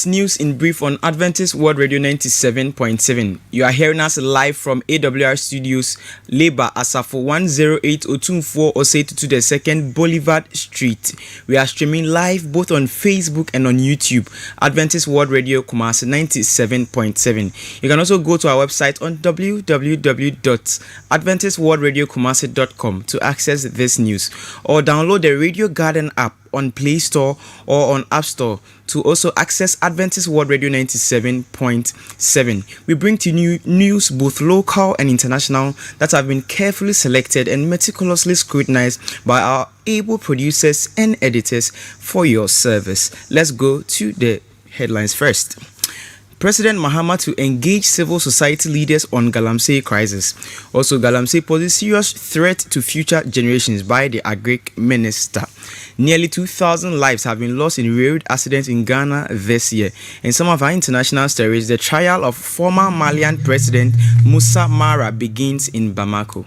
It's news in brief on Adventist World Radio 97.7. You are hearing us live from AWR Studios, Labour Asafo 108 Otumfo, Osei Tutu the second Blvd Street. We are streaming live both on Facebook and on YouTube. Adventist World Radio Kumasi 97.7. You can also go to our website on www.adventistworldradiokumasi.com to access this news, or download the Radio Garden app on Play Store or on App Store to also access Adventist World Radio 97.7. We bring to you news both local and international that have been carefully selected and meticulously scrutinized by our able producers and editors for your service. Let's go to the headlines first. President Mahama to engage civil society leaders on Galamsey crisis. Also, Galamsey poses serious threat to future generations by the Agric Minister. Nearly 2,000 lives have been lost in road accidents in Ghana this year. In some of our international stories, the trial of former Malian President Musa Mara begins in Bamako.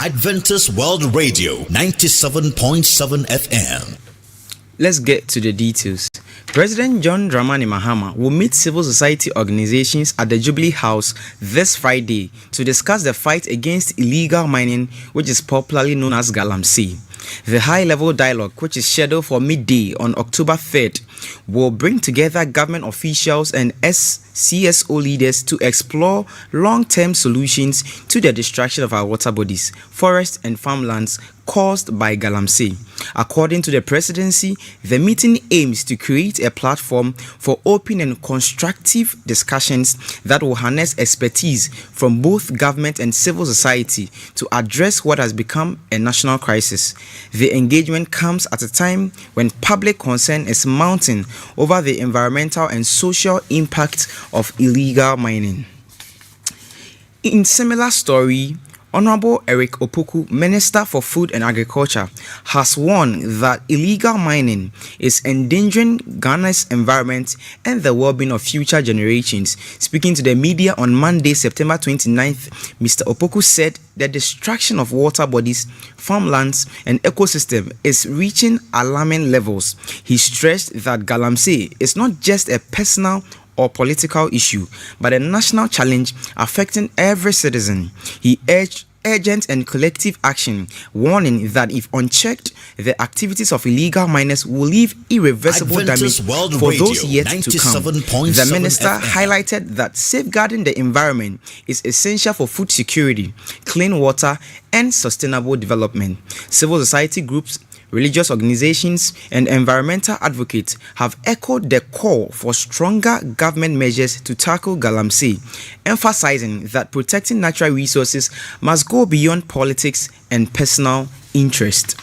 Adventist World Radio 97.7 FM. Let's get to the details. President John Dramani Mahama will meet civil society organizations at the Jubilee House this Friday to discuss the fight against illegal mining, which is popularly known as Galamsey. The high-level dialogue, which is scheduled for midday on October 3rd, will bring together government officials and CSO leaders to explore long-term solutions to the destruction of our water bodies, forests and farmlands caused by Galamsey. According to the presidency, the meeting aims to create a platform for open and constructive discussions that will harness expertise from both government and civil society to address what has become a national crisis. The engagement comes at a time when public concern is mounting over the environmental and social impact of illegal mining. In similar story, Honorable Eric Opoku, Minister for Food and Agriculture, has warned that illegal mining is endangering Ghana's environment and the well-being of future generations. Speaking to the media on Monday, September 29th, Mr. Opoku said the destruction of water bodies, farmlands, and ecosystem is reaching alarming levels. He stressed that Galamsey is not just a personal or political issue, but a national challenge affecting every citizen. He urged urgent and collective action, warning that if unchecked, the activities of illegal miners will leave irreversible damage for those yet to come. The minister highlighted that safeguarding the environment is essential for food security, clean water, and sustainable development. Civil society groups, religious organizations, and environmental advocates have echoed the call for stronger government measures to tackle Galamsey, emphasizing that protecting natural resources must go beyond politics and personal interest.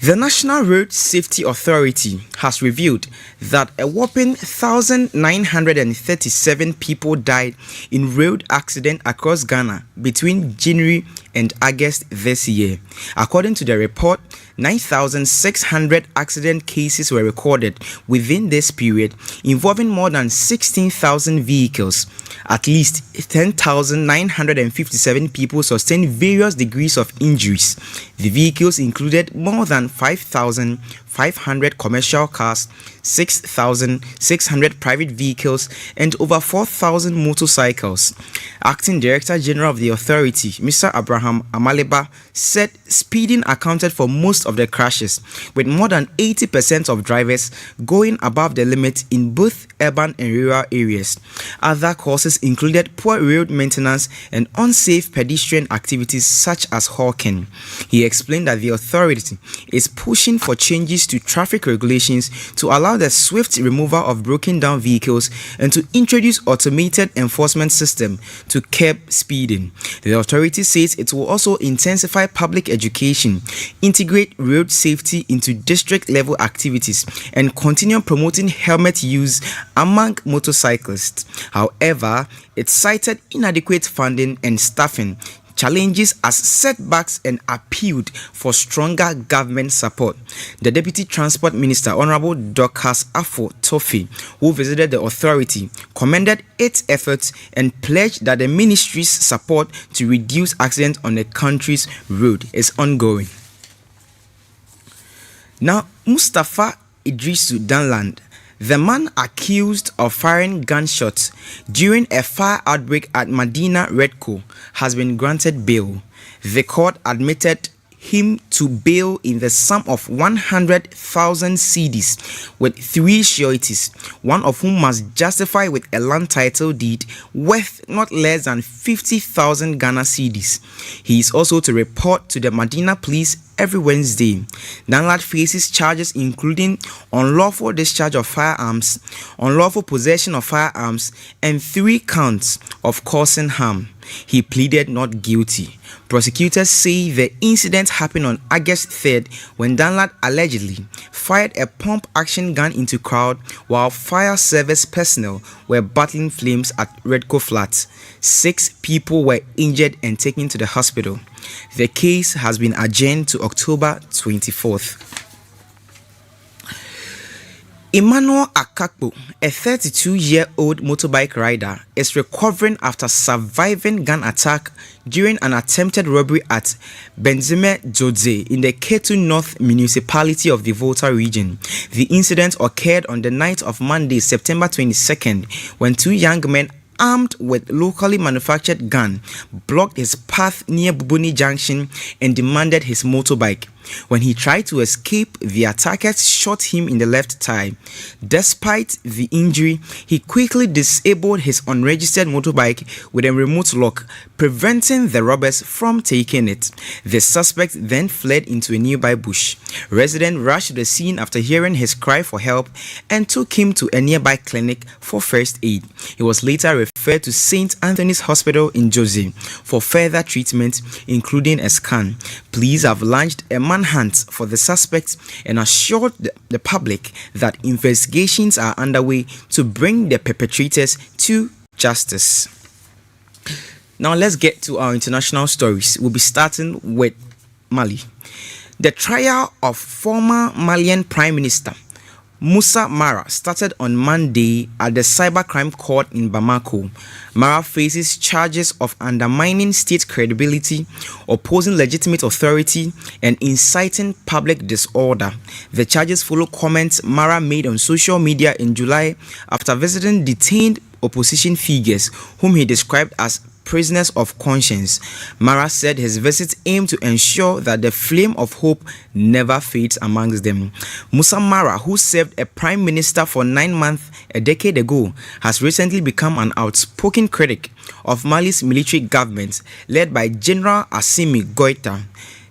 The National Road Safety Authority has revealed that a whopping 1,937 people died in road accidents across Ghana between January and August this year. According to the report, 9,600 accident cases were recorded within this period, involving more than 16,000 vehicles. At least 10,957 people sustained various degrees of injuries. The vehicles included more than 5,500 commercial cars, 6,600 private vehicles, and over 4,000 motorcycles. Acting Director General of the authority, Mr. Abraham Amaleba, said speeding accounted for most of the crashes, with more than 80% of drivers going above the limit in both urban and rural areas. Other causes included poor road maintenance and unsafe pedestrian activities such as hawking. He explained that the authority is pushing for changes to traffic regulations to allow allow the swift removal of broken down vehicles and to introduce automated enforcement system to curb speeding. The authority says it will also intensify public education, integrate road safety into district level activities, and continue promoting helmet use among motorcyclists. However, it cited inadequate funding and staffing challenges as setbacks and appealed for stronger government support. The Deputy Transport Minister, Honorable Dorcas Afo-Tofe, who visited the authority, commended its efforts and pledged that the ministry's support to reduce accidents on the country's road is ongoing. Now, Mustafa Idrisu Danland, the man accused of firing gunshots during a fire outbreak at Medina Redco, has been granted bail. The court admitted him to bail in the sum of 100,000 cedis with 3 sureties, one of whom must justify with a land title deed worth not less than 50,000 Ghana cedis. He is also to report to the Medina police every Wednesday. Danlad faces charges including unlawful discharge of firearms, unlawful possession of firearms, and 3 counts of causing harm. He pleaded not guilty. Prosecutors say the incident happened on August 3rd when Danlad allegedly fired a pump-action gun into crowd while fire service personnel were battling flames at Redco Flats. 6 people were injured and taken to the hospital. The case has been adjourned to October 24th. Emmanuel Akakpo, a 32-year-old motorbike rider, is recovering after surviving gun attack during an attempted robbery at Benzime Jodze in the Ketu North municipality of the Volta region. The incident occurred on the night of Monday, September 22nd, when 2 young men armed with locally manufactured gun blocked his path near Bubuni Junction and demanded his motorbike. When he tried to escape, the attackers shot him in the left thigh. Despite the injury, he quickly disabled his unregistered motorbike with a remote lock, preventing the robbers from taking it. The suspect then fled into a nearby bush. Residents rushed to the scene after hearing his cry for help and took him to a nearby clinic for first aid. He was later referred to St. Anthony's Hospital in Jose for further treatment, including a scan. Police have launched a manhunt for the suspects and assured the public that investigations are underway to bring the perpetrators to justice. Now let's get to our international stories. We'll be starting with Mali. The trial of former Malian Prime Minister Moussa Mara started on Monday at the Cybercrime Court in Bamako. Mara faces charges of undermining state credibility, opposing legitimate authority, and inciting public disorder. The charges follow comments Mara made on social media in July after visiting detained opposition figures whom he described as prisoners of conscience. Mara said his visit aimed to ensure that the flame of hope never fades amongst them. Moussa Mara, who served a prime minister for 9 months a decade ago, has recently become an outspoken critic of Mali's military government led by General Assimi Goïta.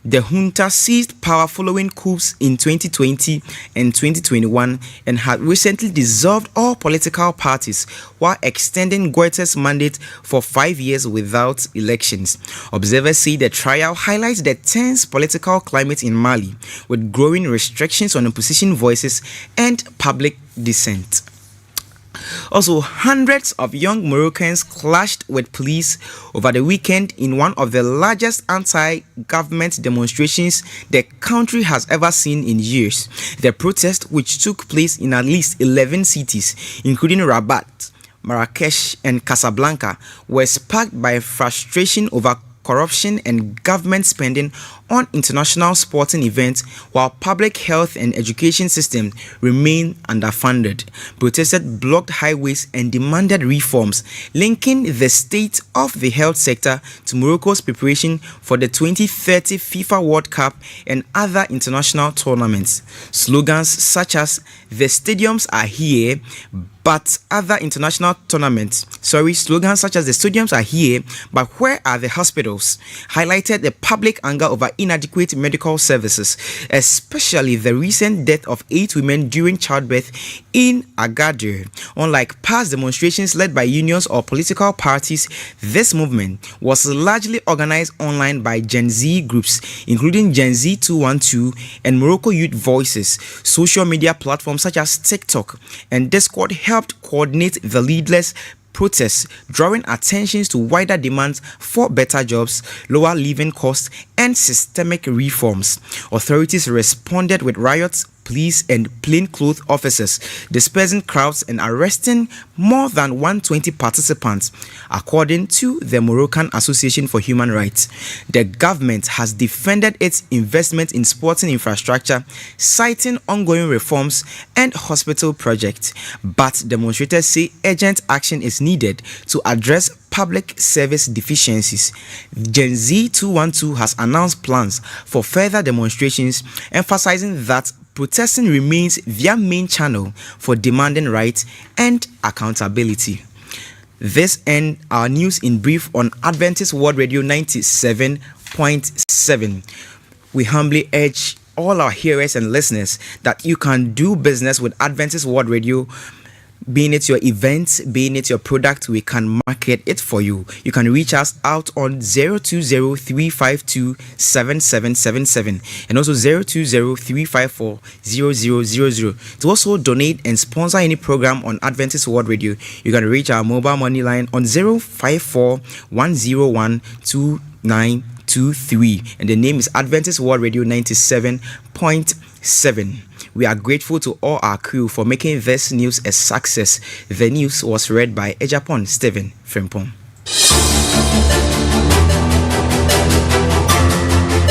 The junta seized power following coups in 2020 and 2021 and had recently dissolved all political parties while extending Goïta's mandate for 5 years without elections. Observers say the trial highlights the tense political climate in Mali, with growing restrictions on opposition voices and public dissent. Also, hundreds of young Moroccans clashed with police over the weekend in one of the largest anti-government demonstrations the country has ever seen in years. The protest, which took place in at least 11 cities, including Rabat, Marrakesh, and Casablanca, were sparked by frustration over corruption and government spending on international sporting events, while public health and education systems remain underfunded. Protesters blocked highways and demanded reforms, linking the state of the health sector to Morocco's preparation for the 2030 FIFA World Cup and other international tournaments. Slogans such as "The stadiums are here," but other international tournaments, slogans such as the stadiums are here, but where are the hospitals? Highlighted the public anger over inadequate medical services, especially the recent death of 8 women during childbirth in Agadir. Unlike past demonstrations led by unions or political parties, this movement was largely organized online by Gen Z groups, including Gen Z 212 and Morocco Youth Voices. Social media platforms such as TikTok and Discord helped coordinate the leadless protests, drawing attention to wider demands for better jobs, lower living costs, and systemic reforms. Authorities responded with riots, police and plainclothes officers dispersing crowds and arresting more than 120 participants, according to the Moroccan Association for Human Rights. The government has defended its investment in sporting infrastructure, citing ongoing reforms and hospital projects, but demonstrators say urgent action is needed to address public service deficiencies. Gen Z 212 has announced plans for further demonstrations, emphasizing that protesting remains their main channel for demanding rights and accountability. This ends our news in brief on Adventist World Radio 97.7. We humbly urge all our hearers and listeners that you can do business with Adventist World Radio. Being it your event, being it your product, we can market it for you. You can reach us out on 020-352-7777 and also 020-354-0000. To also donate and sponsor any program on Adventist World Radio, you can reach our mobile money line on 054-101-2923, and the name is Adventist World Radio 97.7. We are grateful to all our crew for making this news a success. The news was read by Ejapon Stephen Frimpong.